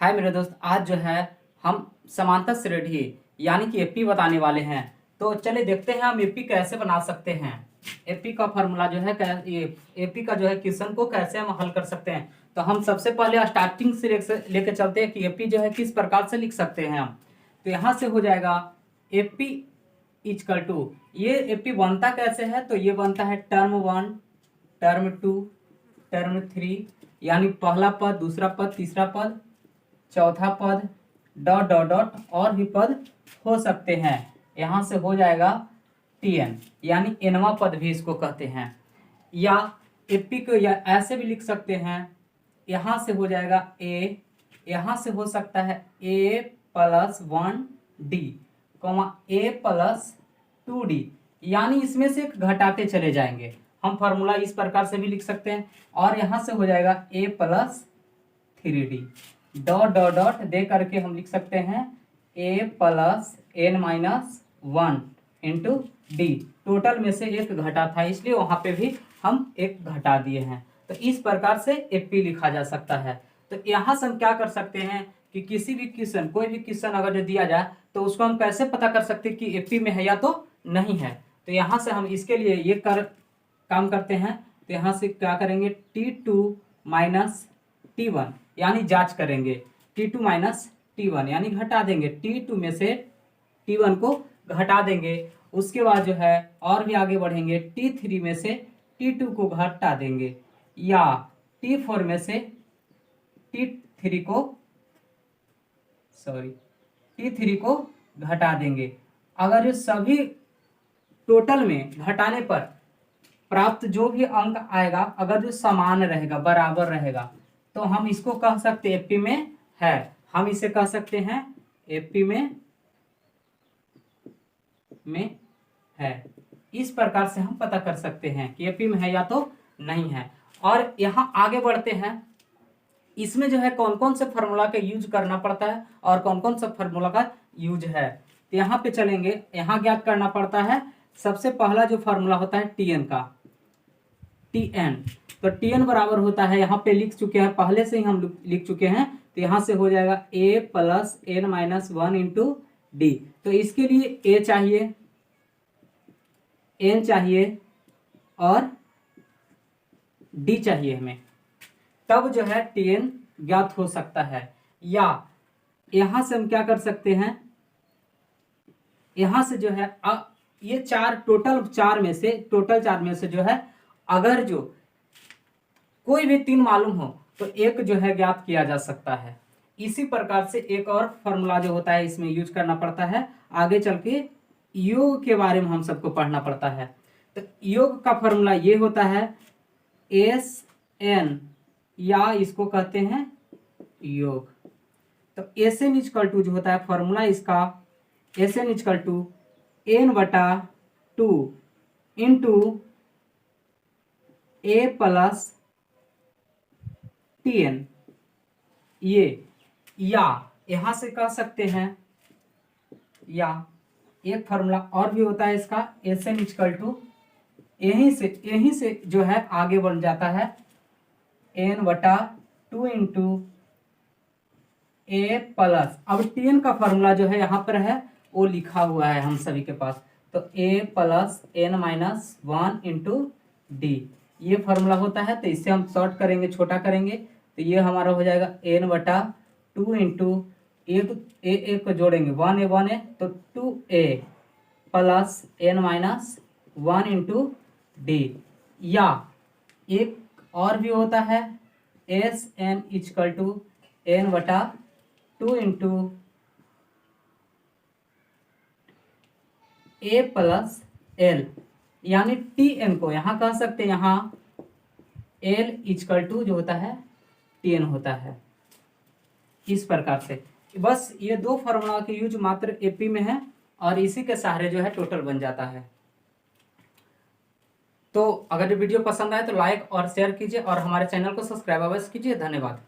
हाय मेरे दोस्त, आज जो है हम समांतर श्रेणी यानी कि एपी बताने वाले हैं। तो चलिए देखते हैं हम एपी कैसे बना सकते हैं। एपी का फार्मूला जो है ये एपी का जो है क्वेश्चन को कैसे हम हल कर सकते हैं। तो हम सबसे पहले स्टार्टिंग से लेकर चलते हैं कि एपी जो है किस प्रकार से लिख सकते हैं हम। तो यहाँ से हो जाएगा एपी इक्वल टू, ये एपी बनता कैसे है, तो ये बनता है टर्म 1, टर्म 2, टर्म 3, यानी पहला पद, दूसरा पद, तीसरा पद, चौथा पद, डॉट डॉट डॉट और भी पद हो सकते हैं। यहाँ से हो जाएगा टीएन, यानी एनवा पद भी इसको कहते हैं। या एपी को या ऐसे भी लिख सकते हैं, यहाँ से हो जाएगा ए, यहाँ से हो सकता है ए प्लस 1d, ए प्लस 2d, यानी इसमें से घटाते चले जाएंगे। हम फॉर्मूला इस प्रकार से भी लिख सकते हैं। और यहाँ से हो जाएगा A plus 3d, dot dot dot दे करके हम लिख सकते हैं A plus N minus 1 into D. Total में से एक घटा था, इसलिए वहां पे भी हम एक घटा दिए हैं। तो इस प्रकार से एपी लिखा जा सकता है। तो यहाँ से हम क्या कर सकते हैं कि किसी भी क्वेश्चन, कोई भी क्वेश्चन अगर जो दिया जाए तो उसको हम कैसे पता कर सकते हैं कि एपी में है या तो नहीं है। तो यहाँ से हम इसके लिए ये काम करते हैं। तो यहाँ से क्या करेंगे, T2 माइनस T1 यानी जांच करेंगे। T2 माइनस T1 यानी घटा देंगे, T2 में से T1 को घटा देंगे। उसके बाद जो है और भी आगे बढ़ेंगे, T3 में से T2 को घटा देंगे, या T4 में से T3 को घटा देंगे। अगर ये सभी टोटल में घटाने पर प्राप्त जो भी अंक आएगा, अगर जो समान रहेगा, बराबर रहेगा, तो हम इसको कह सकते हैं एपी में है। हम इसे कह सकते हैं एपी में है। इस प्रकार से हम पता कर सकते हैं कि एपी में है या तो नहीं है। और यहाँ आगे बढ़ते हैं, इसमें जो है कौन कौन से फार्मूला का यूज करना पड़ता है और कौन कौन सा फार्मूला का यूज है। तो यहाँ पे चलेंगे, यहाँ ज्ञात करना पड़ता है। सबसे पहला जो फार्मूला होता है टीएन का, टीएन। तो टीएन बराबर होता है, यहाँ पे लिख चुके हैं, पहले से ही हम लिख चुके हैं। तो यहाँ से हो जाएगा A plus N minus 1 into D. तो इसके लिए ए चाहिए, एन चाहिए और डी चाहिए हमें, तब जो है टीएन ज्ञात हो सकता है। या यहां से हम क्या कर सकते हैं, यहां से जो है ये टोटल चार में से जो है अगर जो कोई भी 3 मालूम हो तो एक जो है ज्ञात किया जा सकता है। इसी प्रकार से एक और फॉर्मूला जो होता है इसमें यूज करना पड़ता है। आगे चल के योग के बारे में हम सबको पढ़ना पड़ता है। तो योग का फॉर्मूला ये होता है एस एन, या इसको कहते हैं योग। तो एस एन इक्वल टू जो होता है फॉर्मूला इसका, S N equal to N बटा 2 इंटू ए प्लस टीएन। ये या यहां से कह सकते हैं, या एक फॉर्मूला और भी होता है इसका, एस एन इक्वल टू यहीं से जो है आगे बढ़ जाता है एन बटा 2 इंटू ए प्लस, अब टीएन का फॉर्मूला जो है यहाँ पर है वो लिखा हुआ है हम सभी के पास। तो A plus N minus 1 into D ये फॉर्मूला होता है। तो इससे हम शॉर्ट करेंगे, छोटा करेंगे, तो ये हमारा हो जाएगा एन बटा 2 इंटू एक को जोड़ेंगे 1 है तो 2a plus N minus 1 into D. या एक और भी होता है S N equal to N बटा 2 इंटू ए प्लस एल, यानी टी एन को यहाँ कह सकते हैं, यहाँ एल इक्वल टू जो होता है टी एन होता है। इस प्रकार से बस ये 2 फार्मूला के यूज मात्र एपी में है और इसी के सहारे जो है टोटल बन जाता है। तो अगर ये वीडियो पसंद आए तो लाइक और शेयर कीजिए और हमारे चैनल को सब्सक्राइब अवश्य कीजिए। धन्यवाद।